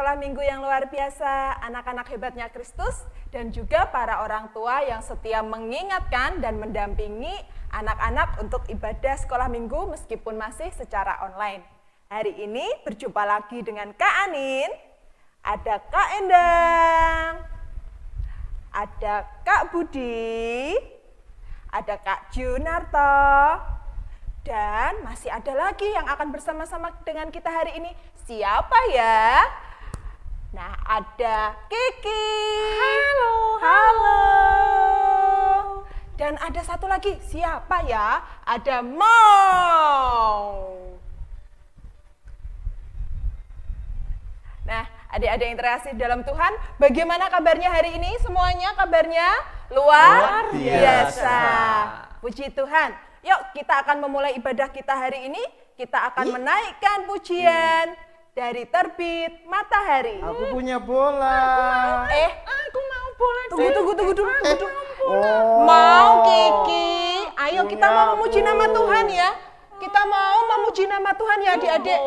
sekolah minggu yang luar biasa, anak-anak hebatnya Kristus, dan juga para orang tua yang setia mengingatkan dan mendampingi anak-anak untuk ibadah sekolah minggu meskipun masih secara online. Hari ini berjumpa lagi dengan Kak Anin, ada Kak Endang, ada Kak Budi, ada Kak Junarto, dan masih ada lagi yang akan bersama-sama dengan kita hari ini. Siapa ya? Nah, ada Kiki. Halo. Halo. Dan ada satu lagi, siapa ya? Ada Mau. Nah, adik-adik yang terkasih dalam Tuhan, bagaimana kabarnya hari ini? Semuanya kabarnya luar biasa. Puji Tuhan. Yuk, kita akan memulai ibadah kita hari ini. Kita akan menaikkan pujian dari terbit matahari. Aku punya bola. Aku mau bola. Tunggu dulu. Oh. Mau Kiki, ayo kita Punya mau memuji nama aku. Tuhan ya. Kita mau memuji nama Tuhan ya adik-adik.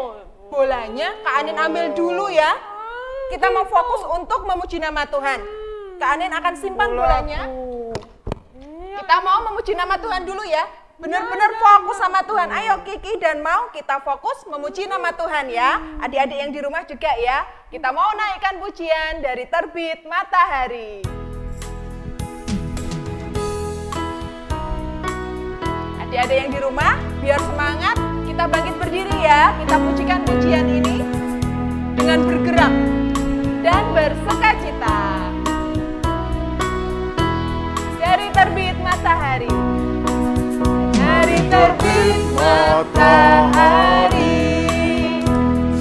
Bolanya Kak Anin ambil dulu ya. Kita mau fokus untuk memuji nama Tuhan. Kak Anin akan simpan bolanya. Kita mau memuji nama Tuhan dulu ya. Benar-benar fokus sama Tuhan. Ayo Kiki dan Mau kita fokus memuji nama Tuhan ya. Adik-adik yang di rumah juga ya. Kita mau naikkan pujian dari terbit matahari. Adik-adik yang di rumah, biar semangat, kita bangkit berdiri ya. Kita pujikan pujian ini dengan bergerak dan bersukacita. Dari terbit matahari. Dari terbit matahari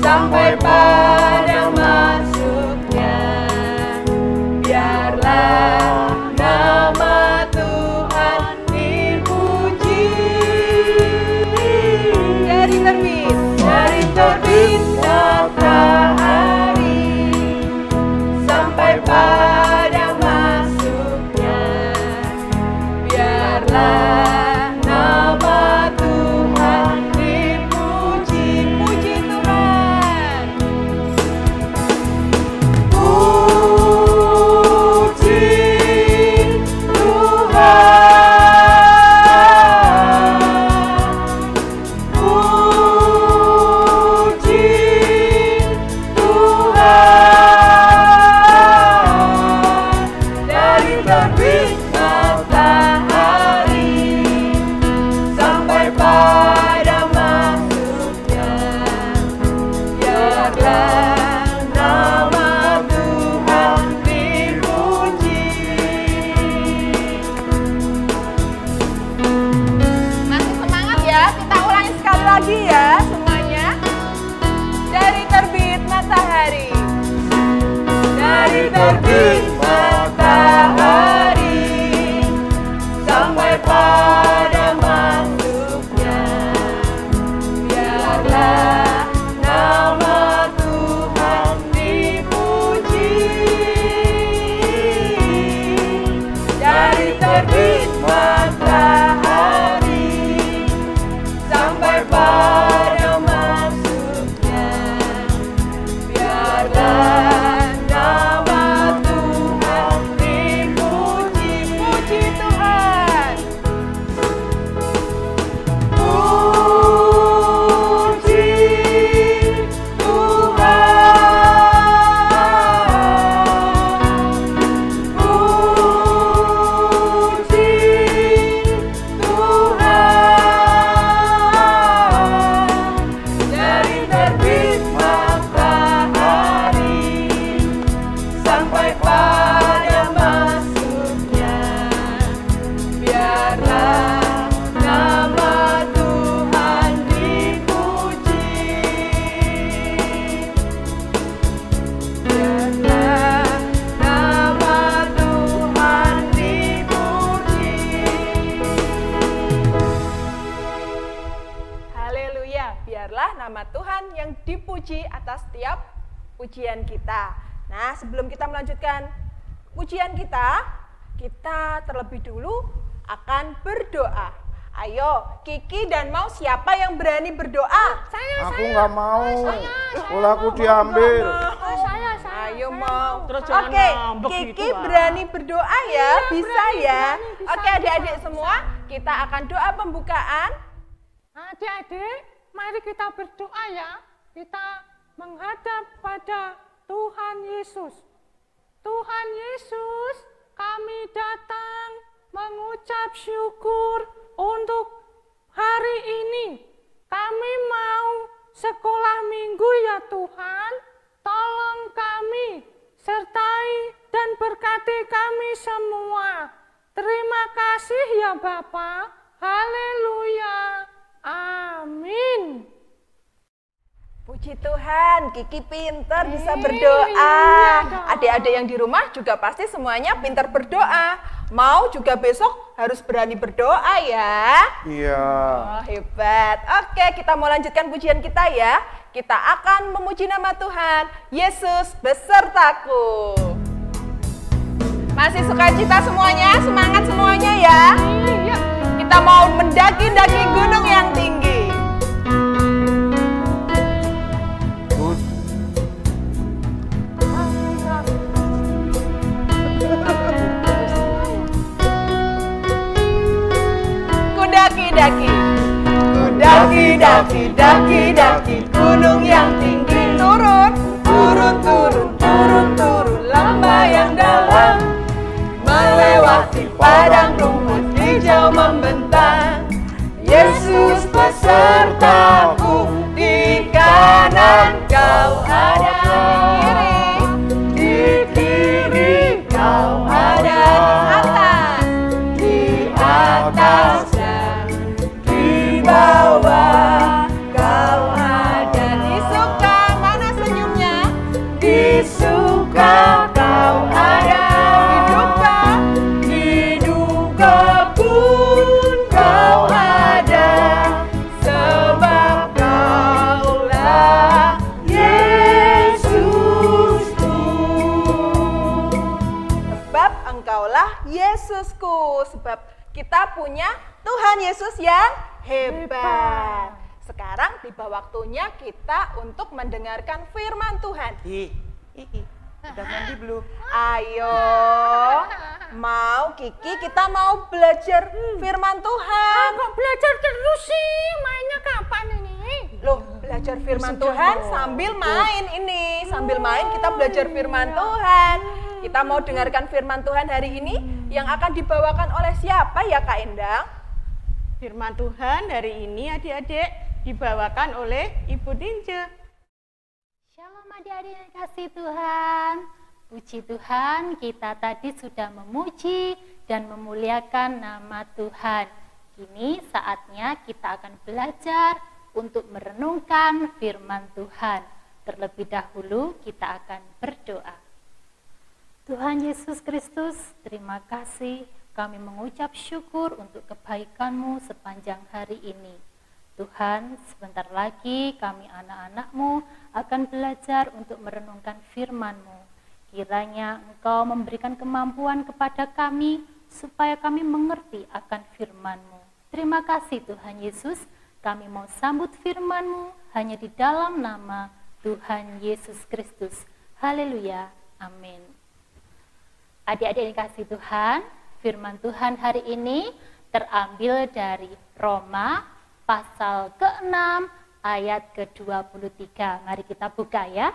sampai pada masuknya, biarlah nama Tuhan dipuji. Dari terbit matahari sampai pada masuknya, biarlah terbit matahari sampai pada masuknya, biarlah nama Tuhan dipuji. Dari terbit matahari sampai pada masuknya, biarlah atas setiap pujian kita. Nah, sebelum kita melanjutkan pujian kita terlebih dulu akan berdoa. Ayo, Kiki dan Mau, siapa yang berani berdoa? Aku nggak mau. Bolaku diambil. Ayo mau. Terus jangan Oke, ngambek Kiki gitu, ah. berani berdoa ya, bisa ya. berani, bisa, Oke adik-adik semua, kita akan doa pembukaan. Adik-adik, mari kita berdoa ya. Kita menghadap pada Tuhan Yesus. Tuhan Yesus, kami datang mengucap syukur untuk hari ini. Kami mau sekolah minggu ya Tuhan. Tolong kami, sertai dan berkati kami semua. Terima kasih ya Bapa. Haleluya. Amin. Puji Tuhan, Kiki pinter bisa Iya berdoa. dong. Adik-adik yang di rumah juga pasti semuanya pinter berdoa. Mau juga besok harus berani berdoa ya. Iya. Oh, hebat. Oke, kita mau lanjutkan pujian kita ya. Kita akan memuji nama Tuhan, Yesus besertaku. Masih sukacita semuanya, semangat semuanya ya. Iya. Kita mau mendaki-daki gunung yang tinggi. Daki, daki gunung yang tinggi. Turun, lembah yang dalam, melewati padang rumput hijau membentang. Yesus besertaku, di kanan kau ada, di kiri kau ada, di atas bawah kau ada. Di suka mana senyumnya? Di suka kau ada. Di duka pun kau ada. Sebab kaulah Yesusku. Sebab engkaulah Yesusku. Sebab kita punya Tuhan Yesus yang hebat. Sekarang tiba waktunya kita untuk mendengarkan firman Tuhan. Udah mandi belum? Ayo, mau Kiki, kita mau belajar firman Tuhan. Kok belajar terus sih? Mainnya kapan ini? Loh, belajar firman Tuhan sambil main ini. Sambil main kita belajar firman Tuhan. Kita mau dengarkan firman Tuhan hari ini yang akan dibawakan oleh siapa ya Kak Endang? Firman Tuhan hari ini adik-adik dibawakan oleh Ibu Dinje. Shalom adik-adik yang kasih Tuhan. Puji Tuhan, kita tadi sudah memuji dan memuliakan nama Tuhan. Kini saatnya kita akan belajar untuk merenungkan firman Tuhan. Terlebih dahulu kita akan berdoa. Tuhan Yesus Kristus, terima kasih. Kami mengucap syukur untuk kebaikan-Mu sepanjang hari ini. Tuhan, sebentar lagi kami anak-anak-Mu akan belajar untuk merenungkan firman-Mu. Kiranya Engkau memberikan kemampuan kepada kami supaya kami mengerti akan firman-Mu. Terima kasih Tuhan Yesus, kami mau sambut firman-Mu hanya di dalam nama Tuhan Yesus Kristus. Haleluya, amin. Adik-adik yang kasih Tuhan, firman Tuhan hari ini terambil dari Roma pasal ke-6 ayat ke-23. Mari kita buka ya.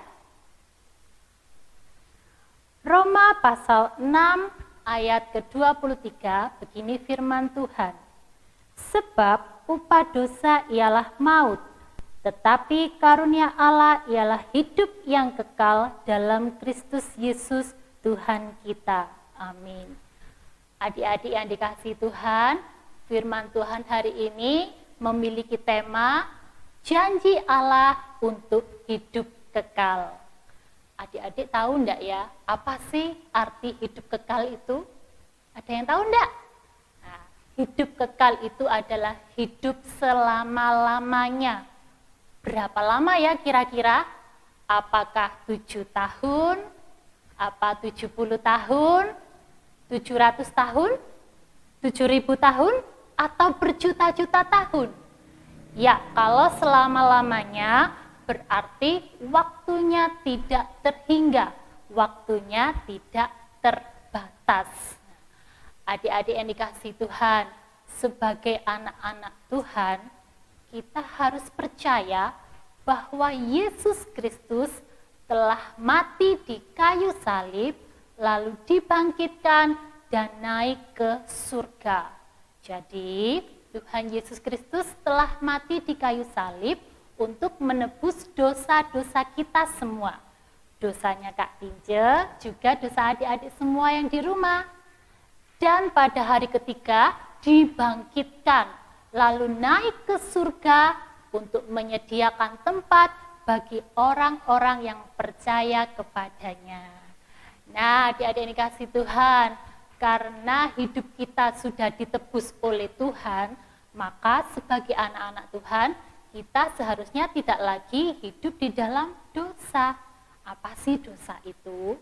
Roma pasal 6 ayat ke-23, begini firman Tuhan. Sebab upah dosa ialah maut, tetapi karunia Allah ialah hidup yang kekal dalam Kristus Yesus Tuhan kita. Amin. Adik-adik yang dikasihi Tuhan, firman Tuhan hari ini memiliki tema janji Allah untuk hidup kekal. Adik-adik tahu enggak ya, apa sih arti hidup kekal itu? Ada yang tahu enggak? Nah, hidup kekal itu adalah hidup selama-lamanya. Berapa lama ya kira-kira? Apakah 7 tahun? Apa 70 tahun? 700 tahun? 7.000 tahun? Atau berjuta-juta tahun? Ya, kalau selama-lamanya berarti waktunya tidak terhingga. waktunya tidak terbatas. Adik-adik yang dikasihi Tuhan, sebagai anak-anak Tuhan, kita harus percaya bahwa Yesus Kristus telah mati di kayu salib, lalu dibangkitkan dan naik ke surga. Jadi, Tuhan Yesus Kristus telah mati di kayu salib untuk menebus dosa-dosa kita semua. Dosanya Kak Tince, juga dosa adik-adik semua yang di rumah. Dan pada hari ketiga dibangkitkan, lalu naik ke surga untuk menyediakan tempat bagi orang-orang yang percaya kepadanya. Nah, adik-adik yang dikasihi Tuhan, karena hidup kita sudah ditebus oleh Tuhan, maka sebagai anak-anak Tuhan, kita seharusnya tidak lagi hidup di dalam dosa. Apa sih dosa itu?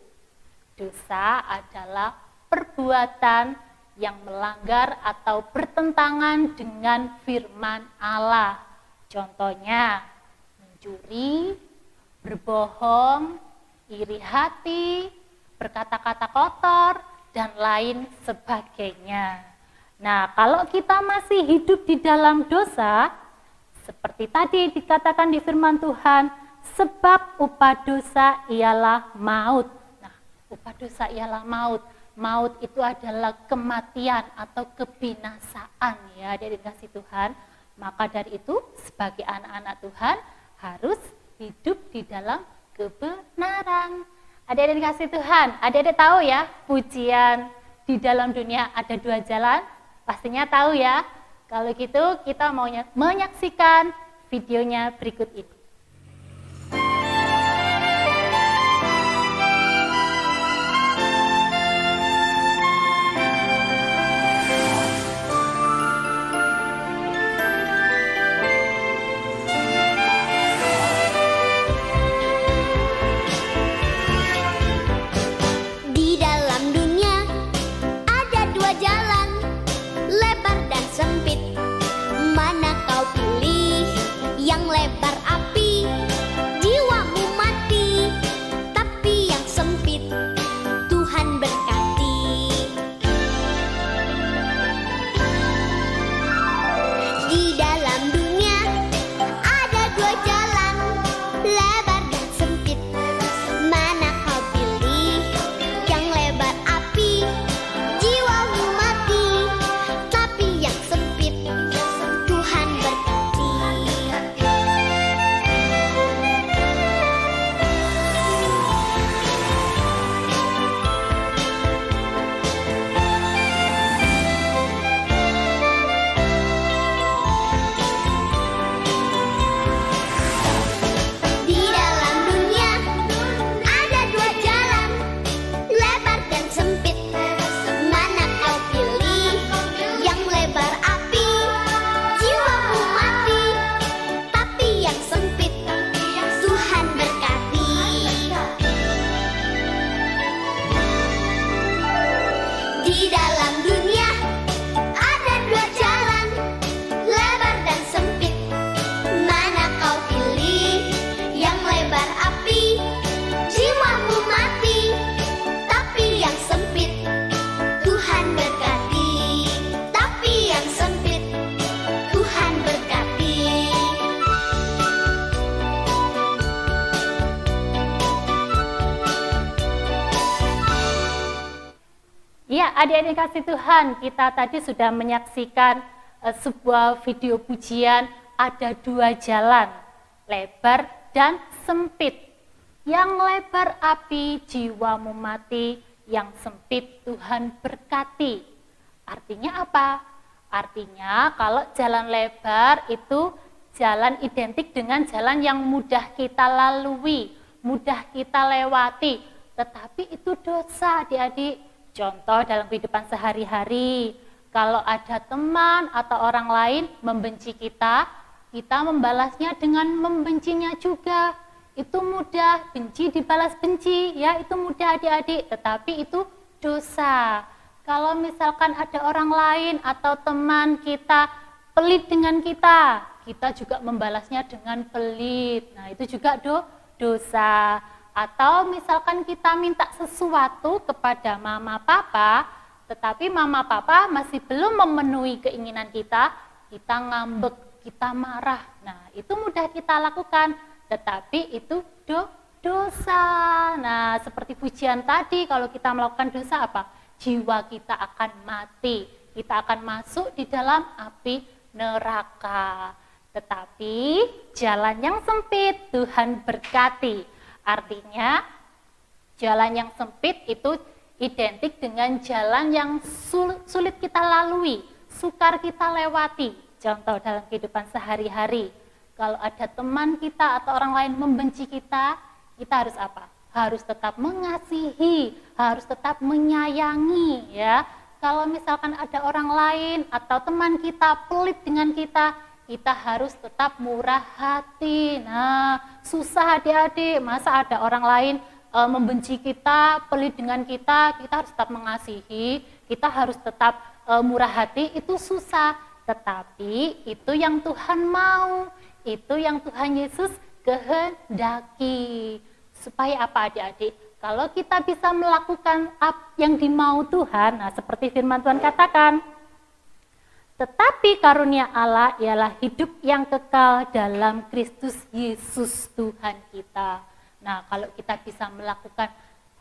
Dosa adalah perbuatan yang melanggar atau bertentangan dengan firman Allah. Contohnya, mencuri, berbohong, iri hati, berkata-kata kotor, dan lain sebagainya. Nah, kalau kita masih hidup di dalam dosa, seperti tadi dikatakan di firman Tuhan, sebab upah dosa ialah maut. Nah, upah dosa ialah maut. Maut itu adalah kematian atau kebinasaan, ya, dari kasih Tuhan. Maka dari itu, sebagai anak-anak Tuhan harus hidup di dalam kebenaran. Adik-adik dikasih Tuhan, adik-adik tahu ya, pujian di dalam dunia ada 2 jalan? Pastinya tahu ya. Kalau gitu kita mau menyaksikan videonya berikut ini. Di dalam dunia ada 2 jalan, lebar dan sempit. Mana kau pilih? Yang lebar api, jiwamu mati. Tapi yang sempit, Tuhan berkati. Di dalam dunia ada 2 jalan, lebar dan sempit. Mana kau pilih? Yang lebar api, jiwamu mati. Tapi yang sempit, Tuhan berkati. Di dalam dunia ada 2 jalan, lebar dan sempit. Mana kau pilih? Yang lebar api, jiwamu mati. Tapi yang sempit, Tuhan berkati. Di dalam dunia ada 2 jalan, lebar dan sempit. Mana kau pilih? Yang lebar api, jiwamu mati. Tapi yang sempit, Tuhan berkati. Tapi yang sempit, Tuhan berkati. Ya, adik-adik kasih Tuhan, kita tadi sudah menyaksikan sebuah video pujian ada 2 jalan, lebar dan sempit. Yang lebar api, jiwamu mati, yang sempit Tuhan berkati. Artinya apa? Artinya kalau jalan lebar itu jalan identik dengan jalan yang mudah kita lalui, mudah kita lewati. Tetapi itu dosa, adik-adik. Contoh dalam kehidupan sehari-hari, kalau ada teman atau orang lain membenci kita, kita membalasnya dengan membencinya juga. Itu mudah, benci dibalas benci, ya itu mudah adik-adik, tetapi itu dosa. Kalau misalkan ada orang lain atau teman kita pelit dengan kita juga membalasnya dengan pelit. Nah itu juga dosa. Atau misalkan kita minta sesuatu kepada mama papa, tetapi mama papa masih belum memenuhi keinginan kita ngambek, kita marah. Nah, itu mudah kita lakukan, tetapi itu dosa. Nah, seperti pujian tadi, kalau kita melakukan dosa apa? Jiwa kita akan mati, kita akan masuk di dalam api neraka. Tetapi jalan yang sempit Tuhan berkati. Artinya jalan yang sempit itu identik dengan jalan yang sulit kita lalui, sukar kita lewati. Contoh dalam kehidupan sehari-hari, kalau ada teman kita atau orang lain membenci kita harus apa? Harus tetap mengasihi, harus tetap menyayangi, ya. Kalau misalkan ada orang lain atau teman kita pelit dengan kita harus tetap murah hati. Nah, susah adik-adik, masa ada orang lain membenci kita, pelit dengan kita harus tetap mengasihi, kita harus tetap murah hati, itu susah. Tetapi itu yang Tuhan mau, itu yang Tuhan Yesus kehendaki. Supaya apa adik-adik? Kalau kita bisa melakukan apa yang dimau Tuhan, nah seperti firman Tuhan katakan, tetapi karunia Allah ialah hidup yang kekal dalam Kristus Yesus Tuhan kita. Nah, kalau kita bisa melakukan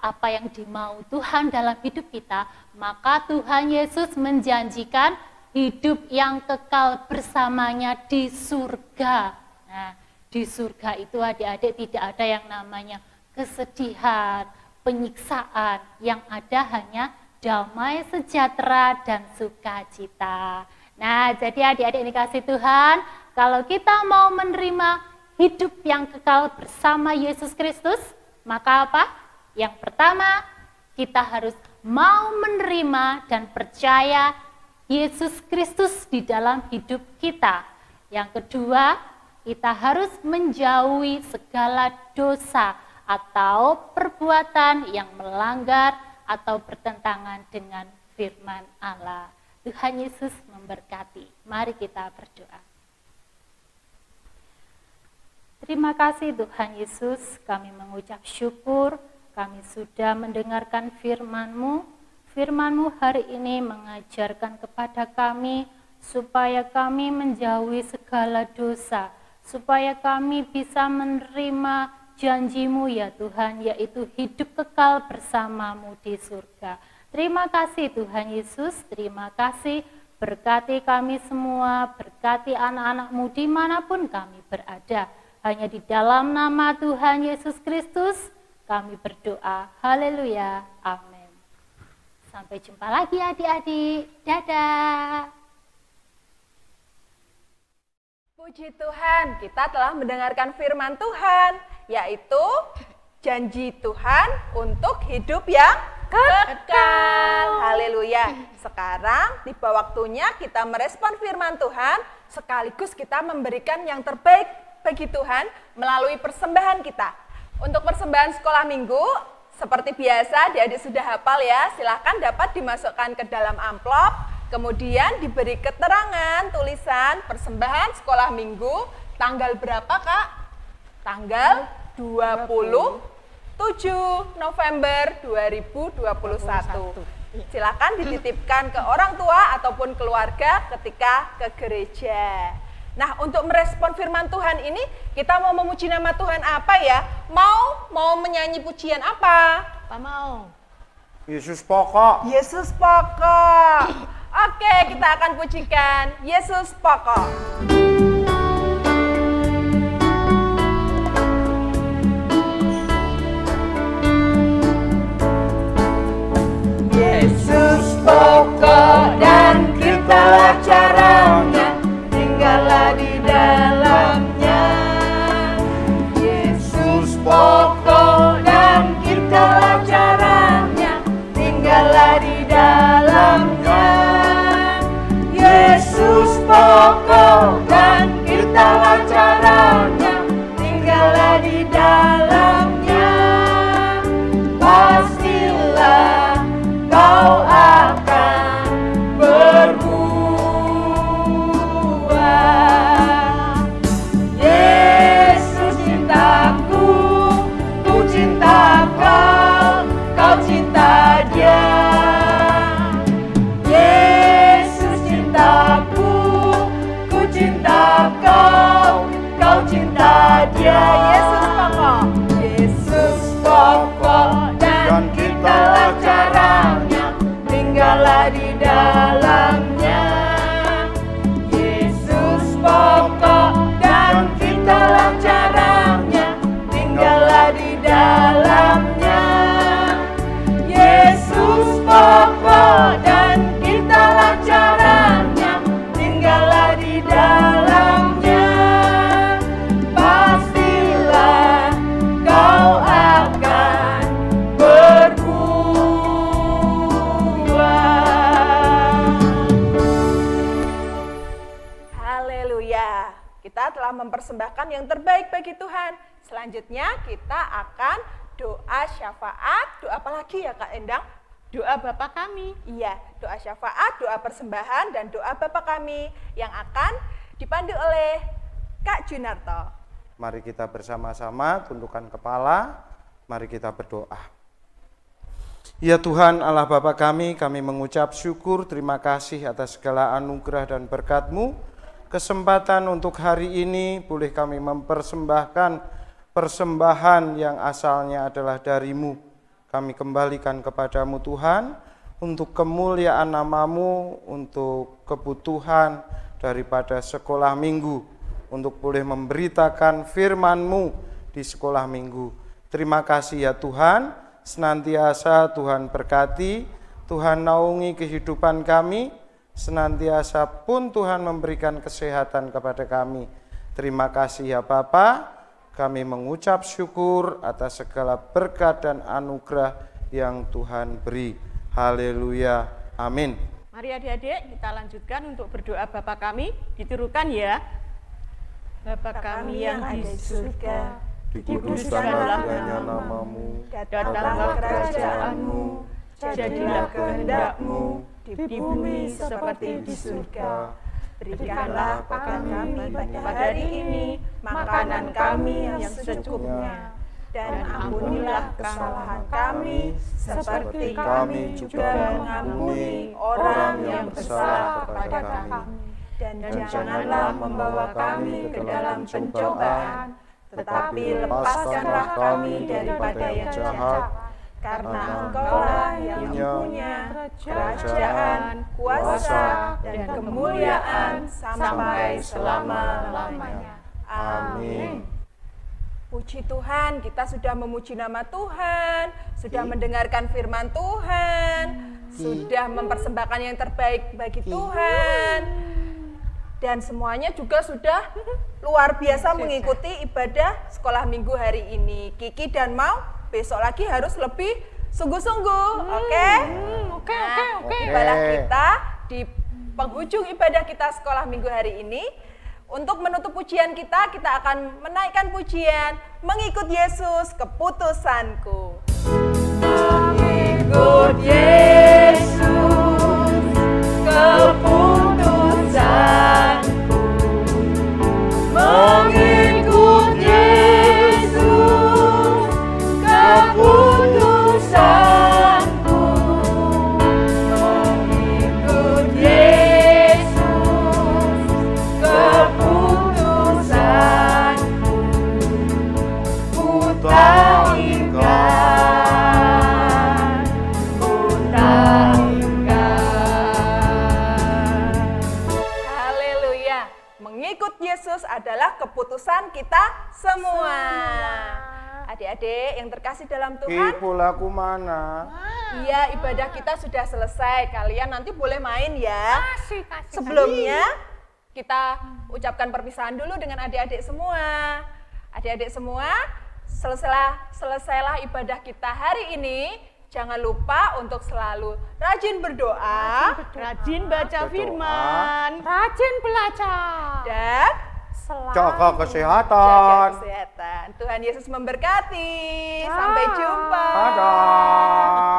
apa yang dimau Tuhan dalam hidup kita, maka Tuhan Yesus menjanjikan hidup yang kekal bersamanya di surga. Nah, di surga itu adik-adik tidak ada yang namanya kesedihan, penyiksaan, yang ada hanya damai sejahtera dan sukacita. Nah, jadi adik-adik dikasih Tuhan, kalau kita mau menerima hidup yang kekal bersama Yesus Kristus, maka apa? Yang pertama, kita harus mau menerima dan percaya Yesus Kristus di dalam hidup kita. Yang kedua, kita harus menjauhi segala dosa atau perbuatan yang melanggar atau bertentangan dengan firman Allah. Tuhan Yesus memberkati. Mari kita berdoa. Terima kasih Tuhan Yesus, kami mengucap syukur, kami sudah mendengarkan firman-Mu. Firman-Mu hari ini mengajarkan kepada kami supaya kami menjauhi segala dosa, supaya kami bisa menerima janji-Mu ya Tuhan, yaitu hidup kekal bersama-Mu di surga. Terima kasih Tuhan Yesus, terima kasih, berkati kami semua, berkati anak-anak-Mu dimanapun kami berada. Hanya di dalam nama Tuhan Yesus Kristus kami berdoa. Haleluya, amin. Sampai jumpa lagi adik-adik, dadah. Puji Tuhan, kita telah mendengarkan firman Tuhan, yaitu janji Tuhan untuk hidup yang kekal. Haleluya. Sekarang tiba waktunya kita merespon firman Tuhan, sekaligus kita memberikan yang terbaik bagi Tuhan melalui persembahan kita. Untuk persembahan sekolah minggu, seperti biasa adik-adik sudah hafal ya, silahkan dapat dimasukkan ke dalam amplop, kemudian diberi keterangan tulisan persembahan sekolah minggu, tanggal berapa Kak? Tanggal 27 November 2021. Silakan dititipkan ke orang tua ataupun keluarga ketika ke gereja. Nah, untuk merespon firman Tuhan ini, kita mau memuji nama Tuhan apa ya? Mau menyanyi pujian apa? Apa mau? Yesus pokok. Yesus pokok. Oke, kita akan pujikan Yesus pokok. Yesus pokok dan kitalah caranya, tinggallah di dalamnya. Yesus pokok dan kitalah caranya, tinggallah di dalamnya. Yesus pokok dan kitalah caranya, tinggallah di dalamnya. Pastilah kau akan berbuah. Yesus cintaku, ku cinta iya, kita telah mempersembahkan yang terbaik bagi Tuhan. Selanjutnya kita akan doa syafaat. Doa apa lagi ya Kak Endang? Doa Bapa kami. Iya, doa syafaat, doa persembahan, dan doa Bapa kami yang akan dipandu oleh Kak Junarto. Mari kita bersama-sama tundukkan kepala, mari kita berdoa. Ya Tuhan Allah Bapa kami mengucap syukur, terima kasih atas segala anugerah dan berkat-Mu. Kesempatan untuk hari ini boleh kami mempersembahkan persembahan yang asalnya adalah dari-Mu. Kami kembalikan kepadamu Tuhan, untuk kemuliaan nama-Mu, untuk kebutuhan daripada sekolah minggu, untuk boleh memberitakan firman-Mu di sekolah minggu. Terima kasih ya Tuhan, senantiasa Tuhan berkati, Tuhan naungi kehidupan kami, senantiasa pun Tuhan memberikan kesehatan kepada kami. Terima kasih ya Bapa. Kami mengucap syukur atas segala berkat dan anugerah yang Tuhan beri. Haleluya. Amin. Mari adik-adik kita lanjutkan untuk berdoa Bapa kami. Ditirukan ya. Bapa kami yang ada di surga, Dikuduskanlah nama-Mu, datanglah kerajaan-Mu, jadilah kehendak-Mu di bumi seperti di surga. Berikanlah makan kami pada hari ini makanan kami yang secukupnya, dan ampunilah kesalahan kami seperti kami juga mengampuni orang yang bersalah kepada kami. Dan janganlah membawa kami ke dalam pencobaan, tetapi lepaskanlah kami daripada yang jahat. Karena Engkaulah yang punya kerajaan, kuasa, dan kemuliaan sampai selama-lamanya. Amin. Puji Tuhan, kita sudah memuji nama Tuhan, sudah mendengarkan firman Tuhan, sudah mempersembahkan yang terbaik bagi Tuhan. Dan semuanya juga sudah luar biasa mengikuti ibadah sekolah minggu hari ini. Kiki dan Mau besok lagi harus lebih sungguh-sungguh, oke? Oke. Ibadah kita di penghujung ibadah kita sekolah minggu hari ini. Untuk menutup pujian kita akan menaikkan pujian Mengikut Yesus Keputusanku. Mengikut Yesus keputusanku, mengikut Yesus keputusanku, mengikut Yesus keputusanku, ku tak ingat, ku tak ingat. Haleluya, mengikut Yesus adalah keputusan kita semua. Adik-adik yang terkasih dalam Tuhan, Kipulaku mana? iya, ibadah kita sudah selesai. Kalian nanti boleh main ya. Kasih. Sebelumnya kita ucapkan perpisahan dulu dengan adik-adik semua. Adik-adik semua, selesailah ibadah kita hari ini. Jangan lupa untuk selalu rajin berdoa Rajin baca firman. Rajin belajar. dan Jaga jaga kesehatan. kesehatan. Tuhan Yesus memberkati. Sampai jumpa. Dadah.